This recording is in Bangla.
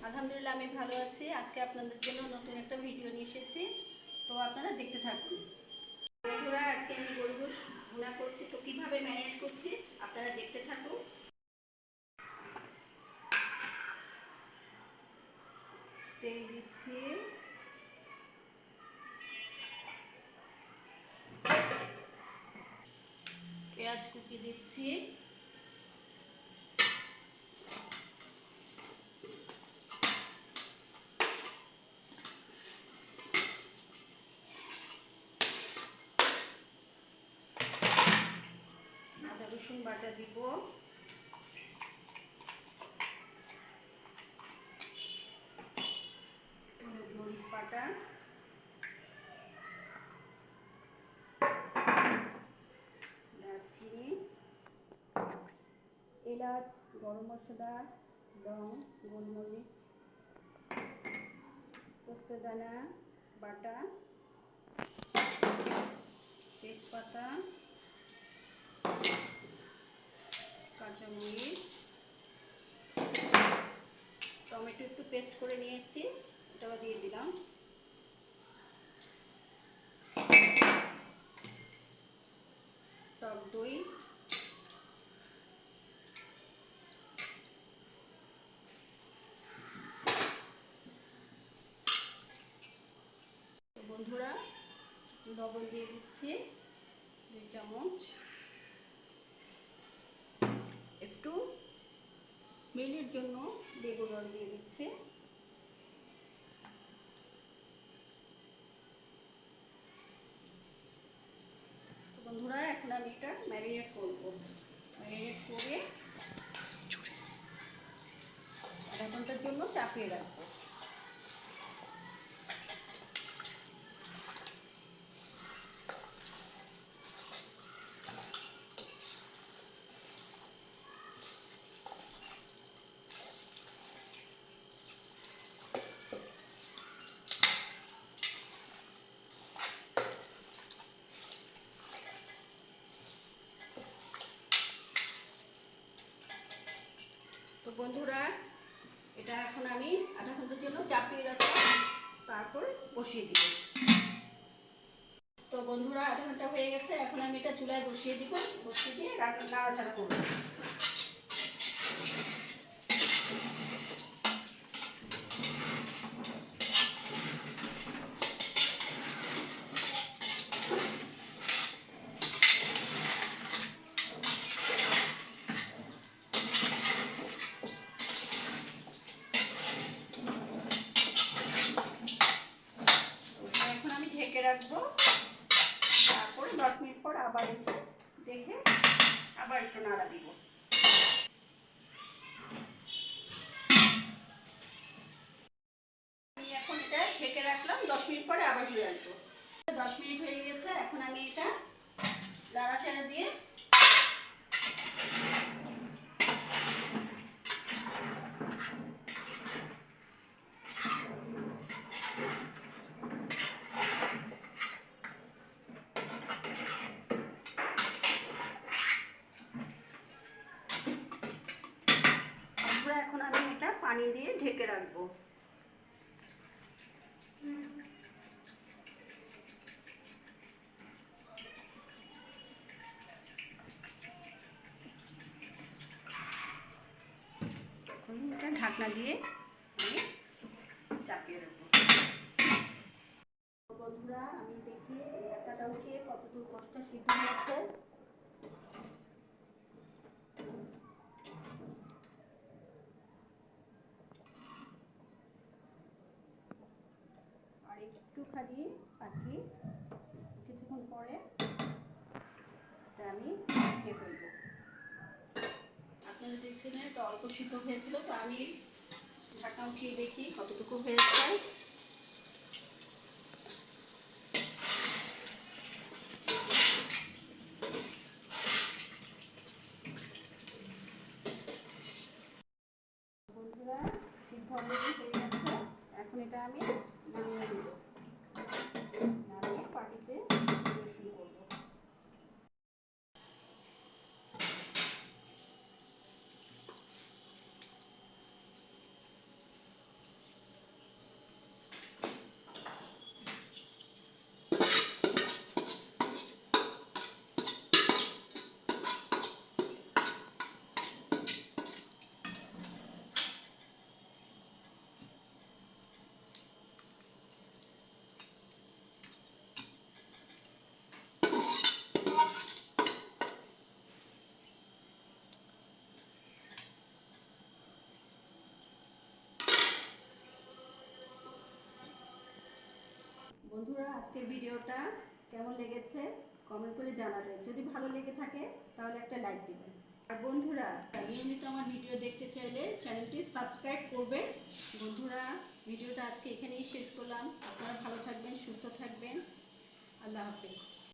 আলহামদুলিল্লাহ আমি ভালো আছি। আজকে আপনাদের জন্য নতুন একটা ভিডিও নিয়ে এসেছি, তো আপনারা দেখতে থাকুন। বন্ধুরা, আজকে আমি গরু গোশ ভুনা করছি, তো কিভাবে ম্যারিনেট করছি আপনারা দেখতে থাকুন। তেল দিচ্ছি, পেঁয়াজ কুচি দিচ্ছি, আদা রসুন বাটা দিব, মরিচ বাটা, দারচিনি, এলাচ, গরম মশলা, লং, গোলমরিচ, পোস্তদানা বাটা, তেজপাতা, কাঁচামরিচ, টমেটো একটু পেস্ট করে নিয়েছি, এটাও দিয়ে দিলাম। টক দই, বন্ধুরা লবণ দিয়ে দিচ্ছি 2 চামচ, একটু স্মেলের জন্য লেবুর রস দিয়ে দিচ্ছি। তো বন্ধুরা, এখন আমি এটা ম্যারিনেট করব। ম্যারিনেট করে আধা ঘন্টার জন্য চাপিয়ে রাখবো। তো বন্ধুরা, এটা এখন আমি আধা ঘন্টার জন্য চাপিয়ে রাখবো, তারপর বসিয়ে দিব। তো বন্ধুরা, আধা ঘন্টা হয়ে গেছে, এখন আমি এটা চুলায় বসিয়ে দিব। বসিয়ে দিয়ে নাড়াচাড়া করব। এখন আমি ঢেকে রাখবো, তারপরে 10 মিনিট পর আবার একটু দেখে আবার একটু নাড়া দিব। আমি এখন এটা ঢেকে রাখলাম, 10 মিনিট পরে আবার ফিরে আসবো। 10 মিনিট হয়ে গেছে, এখন আমি এটা নাড়াচাড়া দিয়ে এখন আমি এটা পানি দিয়ে ঢেকে রাখবো। এখন এটা ঢাকনা দিয়ে আমি চাপিয়ে রাখবো। বন্ধুরা, আমি দেখি ঢাকাটা উঠিয়ে কতদূর কষ্টটা সিদ্ধ হয়েছে। আর একটুখানি বাকি, কিছুক্ষণ পরে এটা আমি খেয়ে ফেলবো। আপনারা দেখছিলেন এটা অল্প সিদ্ধ হয়েছিল, তো আমি ঢাকা উঠিয়ে দেখি কতটুকু হয়েছে। বন্ধুরা, সিদ্ধ অলরেডি হয়ে গেছে, এখন এটা আমি নামিয়ে দেব। নামিয়ে পাটিতে পরিবেশন করব। বন্ধুরা, আজকের ভিডিওটা কেমন লেগেছে কমেন্ট করে জানাবেন। যদি ভালো লেগে থাকে তাহলে একটা লাইক দিবেন। আর বন্ধুরা, নিয়মিত আমার ভিডিও দেখতে চাইলে চ্যানেলটি সাবস্ক্রাইব করবেন। বন্ধুরা, ভিডিওটা আজকে এখানেই শেষ করলাম। আপনারা ভালো থাকবেন, সুস্থ থাকবেন। আল্লাহ হাফেজ।